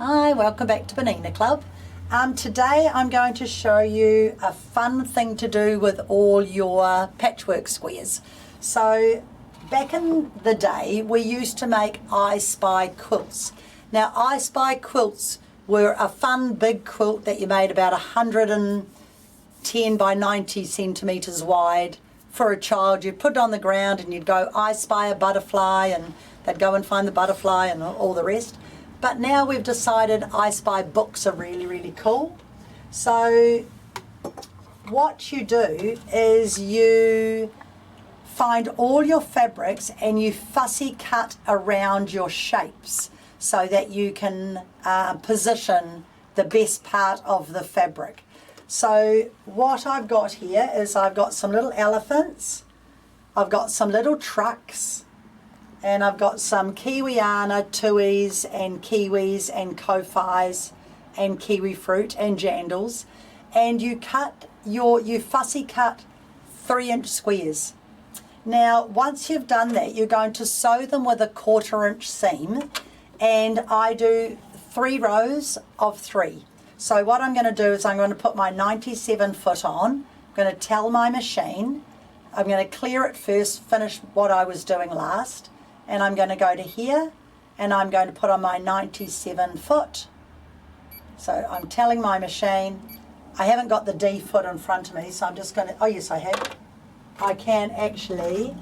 Hi, welcome back to Bernina Club. Today I'm going to show you a fun thing to do with all your patchwork squares. So back in the day we used to make I Spy quilts. Now I Spy quilts were a fun big quilt that you made about 110 by 90 centimetres wide for a child. You'd put it on the ground and you'd go, I spy a butterfly, and they'd go and find the butterfly and all the rest. But now we've decided I Spy books are really, really cool. So what you do is you find all your fabrics and you fussy cut around your shapes so that you can position the best part of the fabric. So what I've got here is I've got some little elephants, I've got some little trucks, and I've got some Kiwiana, tuis and kiwis and kowhais and kiwi fruit and jandals, and you fussy cut 3-inch squares. Now once you've done that, you're going to sew them with a 1/4 inch seam, and I do 3 rows of 3. So what I'm going to do is I'm going to put my 97 foot on, I'm going to tell my machine, I'm going to clear it first, finish what I was doing last, and I'm going to go to here and I'm going to put on my 97 foot. So I'm telling my machine, I haven't got the D foot in front of me, so I'm just going to, oh yes I have. I can actually,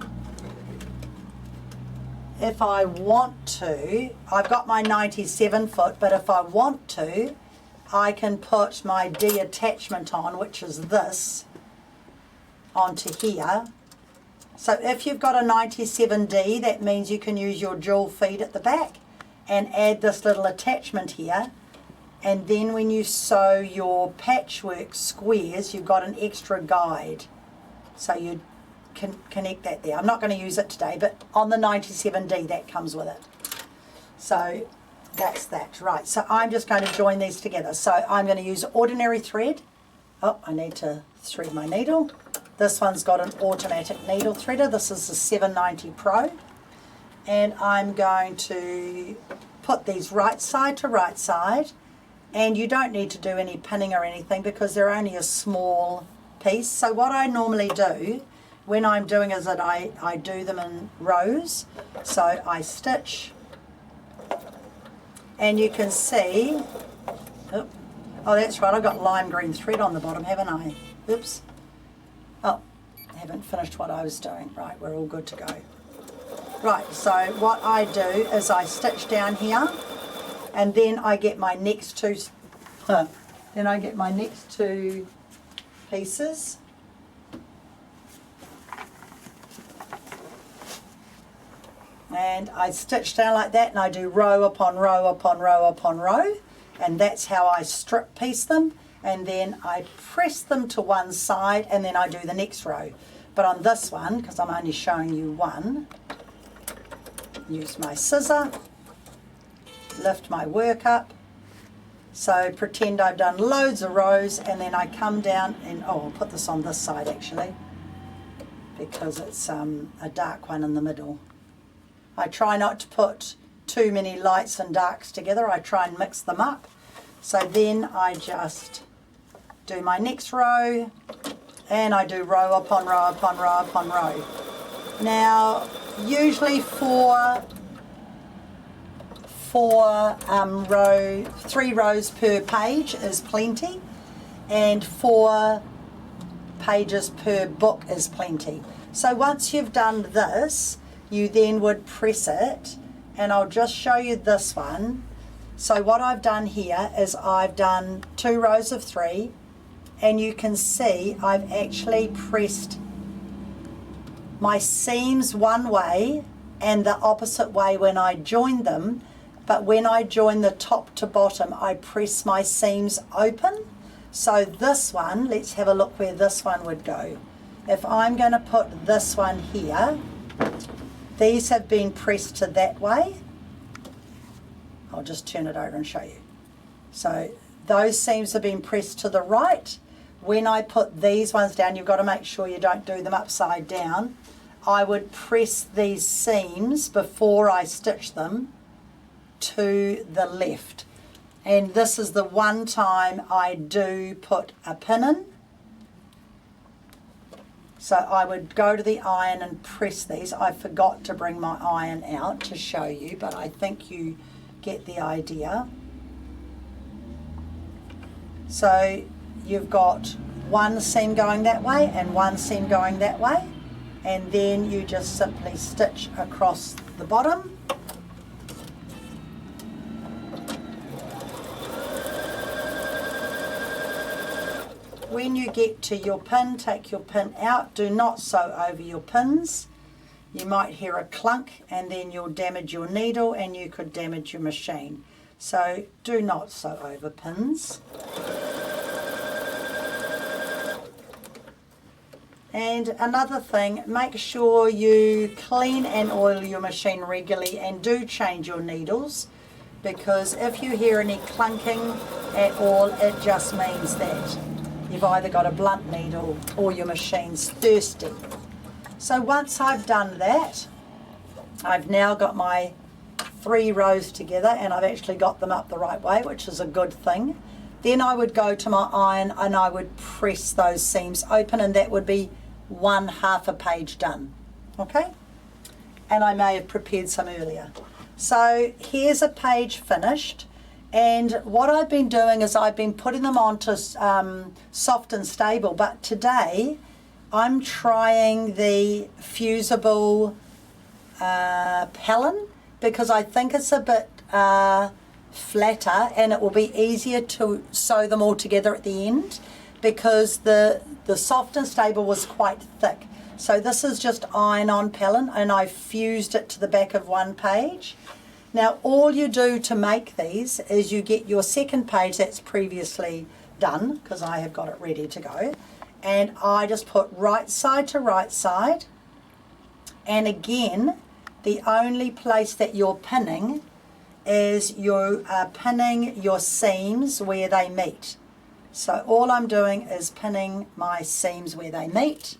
if I want to, I've got my 97 foot, but if I want to, I can put my D attachment on, which is this, onto here. So if you've got a 97D, that means you can use your jewel feed at the back and add this little attachment here, and then when you sew your patchwork squares you've got an extra guide, so you can connect that there. I'm not going to use it today, but on the 97D that comes with it. So that's that. Right, so I'm just going to join these together. So I'm going to use ordinary thread. Oh, I need to thread my needle. This one's got an automatic needle threader. This is the 790 Pro. And I'm going to put these right side to right side. And you don't need to do any pinning or anything because they're only a small piece. So what I normally do when I'm doing is that I do them in rows. So I stitch. And you can see, oh that's right, I've got lime green thread on the bottom, haven't I? Oops. Oh, I haven't finished what I was doing. Right, we're all good to go. Right, so what I do is I stitch down here, and then I get my next two, pieces. And I stitch down like that, and I do row upon row upon row upon row, and that's how I strip piece them. And then I press them to one side and then I do the next row. But on this one, because I'm only showing you one, use my scissor, lift my work up. So pretend I've done loads of rows, and then I come down and, oh, I'll put this on this side actually, because it's a dark one in the middle. I try not to put too many lights and darks together, I try and mix them up. So then I just do my next row, and I do row upon row upon row upon row. Now usually for 3 rows per page is plenty, and 4 pages per book is plenty. So once you've done this, you then would press it, and I'll just show you this one. So what I've done here is I've done 2 rows of 3, and you can see I've actually pressed my seams one way and the opposite way when I joined them, but when I join the top to bottom I press my seams open. So this one, let's have a look where this one would go. If I'm going to put this one here, these have been pressed to that way. I'll just turn it over and show you. So those seams have been pressed to the right. When I put these ones down, you've got to make sure you don't do them upside down. I would press these seams before I stitch them to the left. and this is the one time I do put a pin in. So I would go to the iron and press these. I forgot to bring my iron out to show you, but I think you get the idea. So you've got one seam going that way and one seam going that way, and then you just simply stitch across the bottom. When you get to your pin, take your pin out. Do not sew over your pins. You might hear a clunk and then you'll damage your needle and you could damage your machine. So do not sew over pins. And another thing, make sure you clean and oil your machine regularly and do change your needles, because if you hear any clunking at all, it just means that you've either got a blunt needle or your machine's thirsty. So once I've done that, I've now got my 3 rows together and I've actually got them up the right way, which is a good thing. Then I would go to my iron and I would press those seams open, and that would be 1/2 a page done, okay? And I may have prepared some earlier. So here's a page finished. And what I've been doing is I've been putting them onto soft and stable, but today I'm trying the fusible Pellin, because I think it's a bit flatter and it will be easier to sew them all together at the end, because the soft and stable was quite thick. So this is just iron-on Pellin, and I fused it to the back of one page. Now all you do to make these is you get your second page that's previously done, because I have got it ready to go, and I just put right side to right side, and again the only place that you're pinning is you are pinning your seams where they meet. So all I'm doing is pinning my seams where they meet.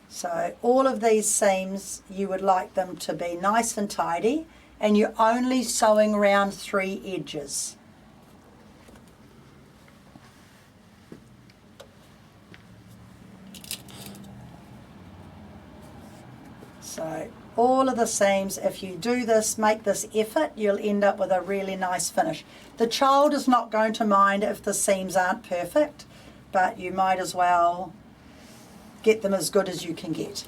So all of these seams, you would like them to be nice and tidy, and you're only sewing around 3 edges. So all of the seams, if you do this, make this effort, you'll end up with a really nice finish. The child is not going to mind if the seams aren't perfect, but you might as well get them as good as you can get.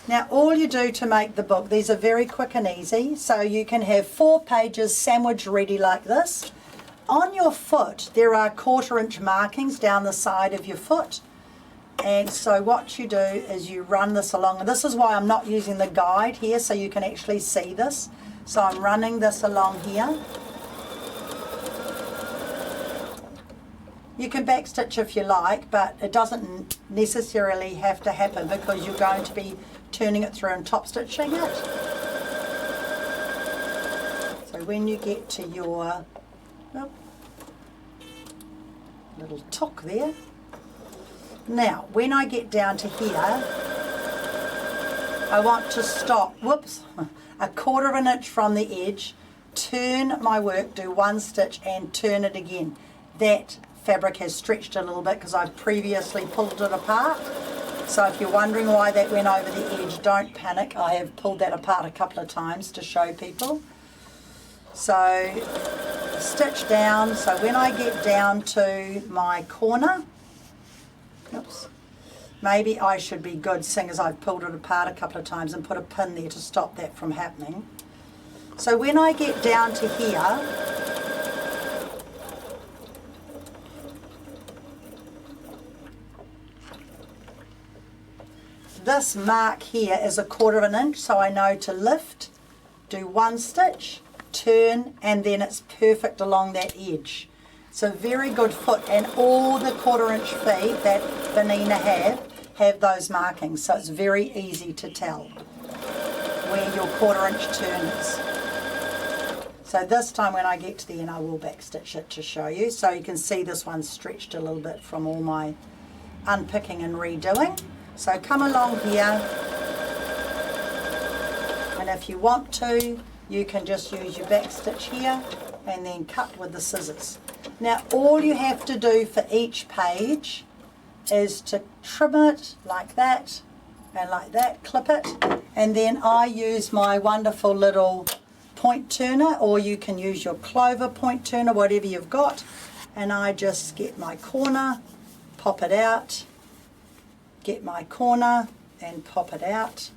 Now all you do to make the book, these are very quick and easy, so you can have 4 pages sandwiched ready like this. On your foot there are 1/4 inch markings down the side of your foot, and so what you do is you run this along, and this is why I'm not using the guide here so you can actually see this. So I'm running this along here. You can backstitch if you like, but it doesn't necessarily have to happen, because you're going to be turning it through and top stitching it. So when you get to your little tuck there, now when I get down to here, I want to stop, whoops, 1/4 inch from the edge, turn my work, do 1 stitch and turn it again. That fabric has stretched a little bit because I've previously pulled it apart. So if you're wondering why that went over the edge, don't panic. I have pulled that apart a couple of times to show people. So stitch down. So when I get down to my corner, oops, maybe I should be good, seeing as I've pulled it apart a couple of times, and put a pin there to stop that from happening. So when I get down to here, this mark here is 1/4 inch, so I know to lift, do 1 stitch, turn, and then it's perfect along that edge. It's a very good foot, and all the 1/4 inch feet that Bernina have those markings, so it's very easy to tell where your 1/4 inch turn is. So this time when I get to the end, I will backstitch it to show you. So you can see this one's stretched a little bit from all my unpicking and redoing. So come along here, and if you want to, you can just use your back stitch here and then cut with the scissors. Now all you have to do for each page is to trim it like that and like that, clip it, and then I use my wonderful little point turner, or you can use your clover point turner, whatever you've got, and I just get my corner, pop it out, get my corner and pop it out,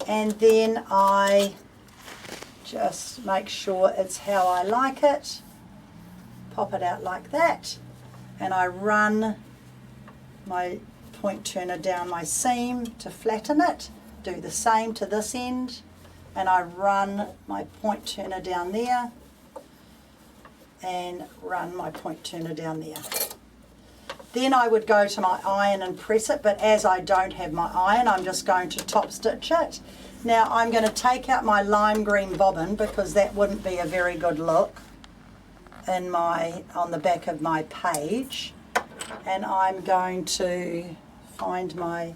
and then I just make sure it's how I like it, pop it out like that, and I run my point turner down my seam to flatten it, do the same to this end, and I run my point turner down there and run my point turner down there. Then I would go to my iron and press it, but as I don't have my iron, I'm just going to top stitch it. Now I'm going to take out my lime green bobbin because that wouldn't be a very good look in on the back of my page, and I'm going to find my,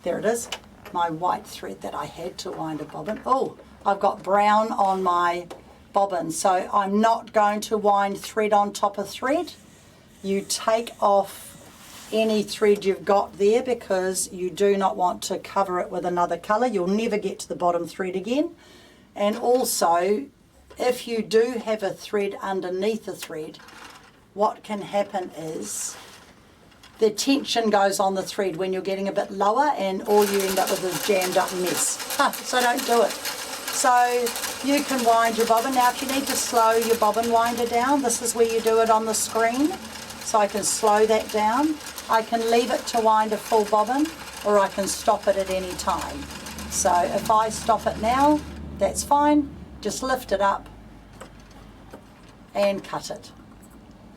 there it is, my white thread that I had to wind a bobbin. Oh, I've got brown on my bobbin, so I'm not going to wind thread on top of thread. You take off any thread you've got there because you do not want to cover it with another colour. You'll never get to the bottom thread again. And also, if you do have a thread underneath a thread, what can happen is the tension goes on the thread when you're getting a bit lower, and all you end up with is jammed up mess. So don't do it. So you can wind your bobbin. Now if you need to slow your bobbin winder down, this is where you do it on the screen. So I can slow that down. I can leave it to wind a full bobbin, or I can stop it at any time. So if I stop it now, that's fine. Just lift it up and cut it.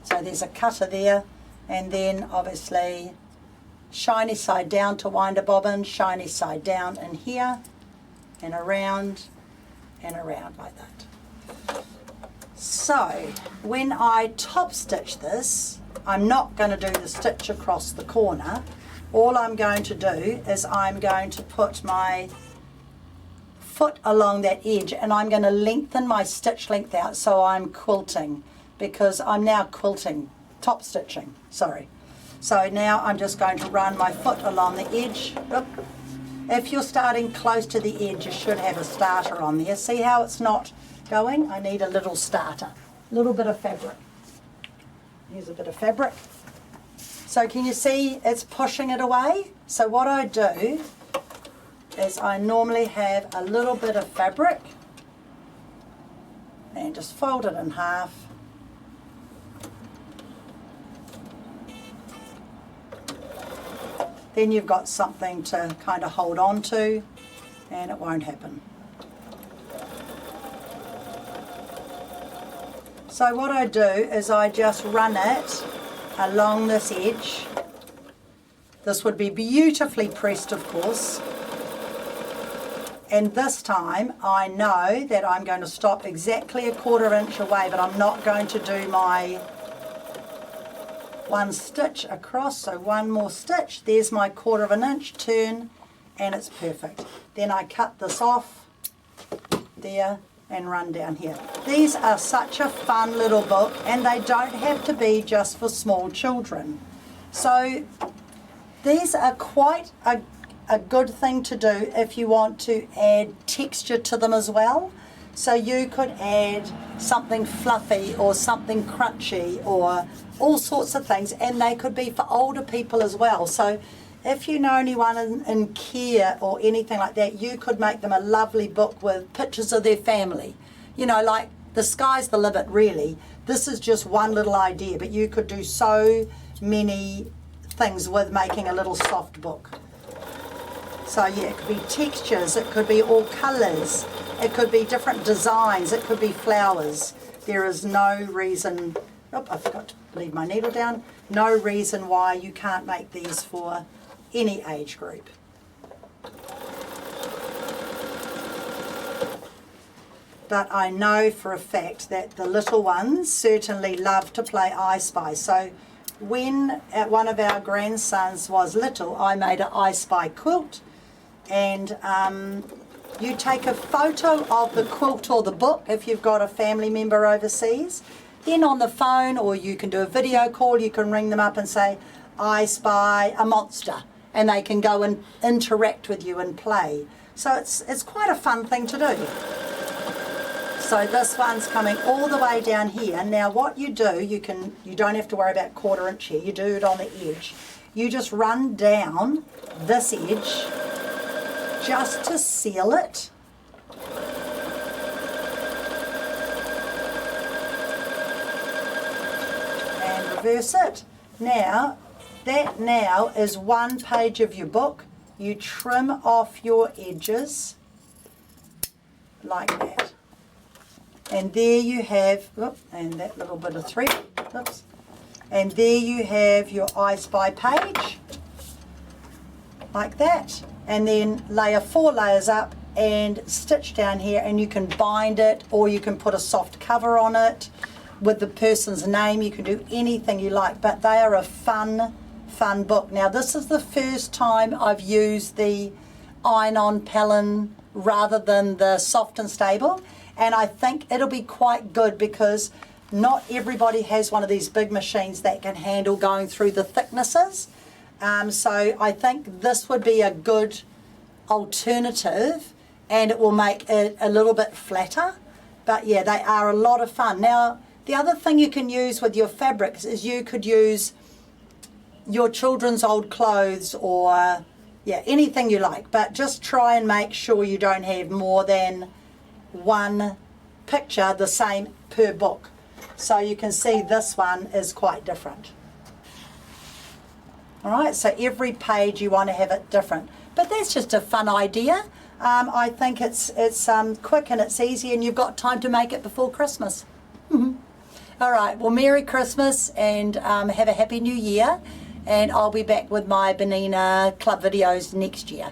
So there's a cutter there, and then obviously shiny side down to wind a bobbin, shiny side down in here, and around like that. So when I top stitch this, I'm not going to do the stitch across the corner. All I'm going to do is I'm going to put my foot along that edge, and I'm going to lengthen my stitch length out so I'm quilting, because I'm now quilting, top stitching, sorry. So now I'm just going to run my foot along the edge. Oop. If you're starting close to the edge, you should have a starter on there. See how it's not going? I need a little starter, a little bit of fabric. Here's a bit of fabric. So can you see it's pushing it away? So what I do is I normally have a little bit of fabric and just fold it in half. Then you've got something to kind of hold on to, and it won't happen. So what I do is I just run it along this edge. This would be beautifully pressed, of course. And this time I know that I'm going to stop exactly a 1/4 inch away, but I'm not going to do my one stitch across. So one more stitch, there's my 1/4 inch turn, and it's perfect. Then I cut this off there and run down here. These are such a fun little book, and they don't have to be just for small children. So these are quite a good thing to do if you want to add texture to them as well. So you could add something fluffy or something crunchy or all sorts of things, and they could be for older people as well. So if you know anyone in care or anything like that, you could make them a lovely book with pictures of their family. You know, like the sky's the limit really. This is just one little idea, but you could do so many things with making a little soft book. So yeah, it could be textures, it could be all colours, it could be different designs, it could be flowers. There is no reason, I forgot to leave my needle down, no reason why you can't make these for any age group. But I know for a fact that the little ones certainly love to play I Spy. So when one of our grandsons was little, I made an I Spy quilt. and you take a photo of the quilt or the book if you've got a family member overseas. Then on the phone, or you can do a video call, you can ring them up and say, I spy a monster, and they can go and interact with you and play. So it's quite a fun thing to do. So this one's coming all the way down here. Now what you do, you don't have to worry about 1/4 inch here, you do it on the edge. You just run down this edge just to seal it. And reverse it. Now, that now is 1 page of your book. You trim off your edges like that. And there you have, and that little bit of thread, oops. And there you have your I Spy page, like that. And then layer 4 layers up and stitch down here, and you can bind it, or you can put a soft cover on it with the person's name. You can do anything you like, but they are a fun book. Now this is the first time I've used the iron-on Palin rather than the Soft and Stable, and I think it'll be quite good because not everybody has one of these big machines that can handle going through the thicknesses. So I think this would be a good alternative, and it will make it a little bit flatter. But yeah, they are a lot of fun. Now, the other thing you can use with your fabrics is you could use your children's old clothes, or yeah, anything you like. But just try and make sure you don't have more than 1 picture the same per book. So you can see this one is quite different. Alright, so every page you want to have it different. But that's just a fun idea. I think it's quick and it's easy, and you've got time to make it before Christmas. Alright, well, Merry Christmas, and have a Happy New Year. And I'll be back with my Bernina Club videos next year.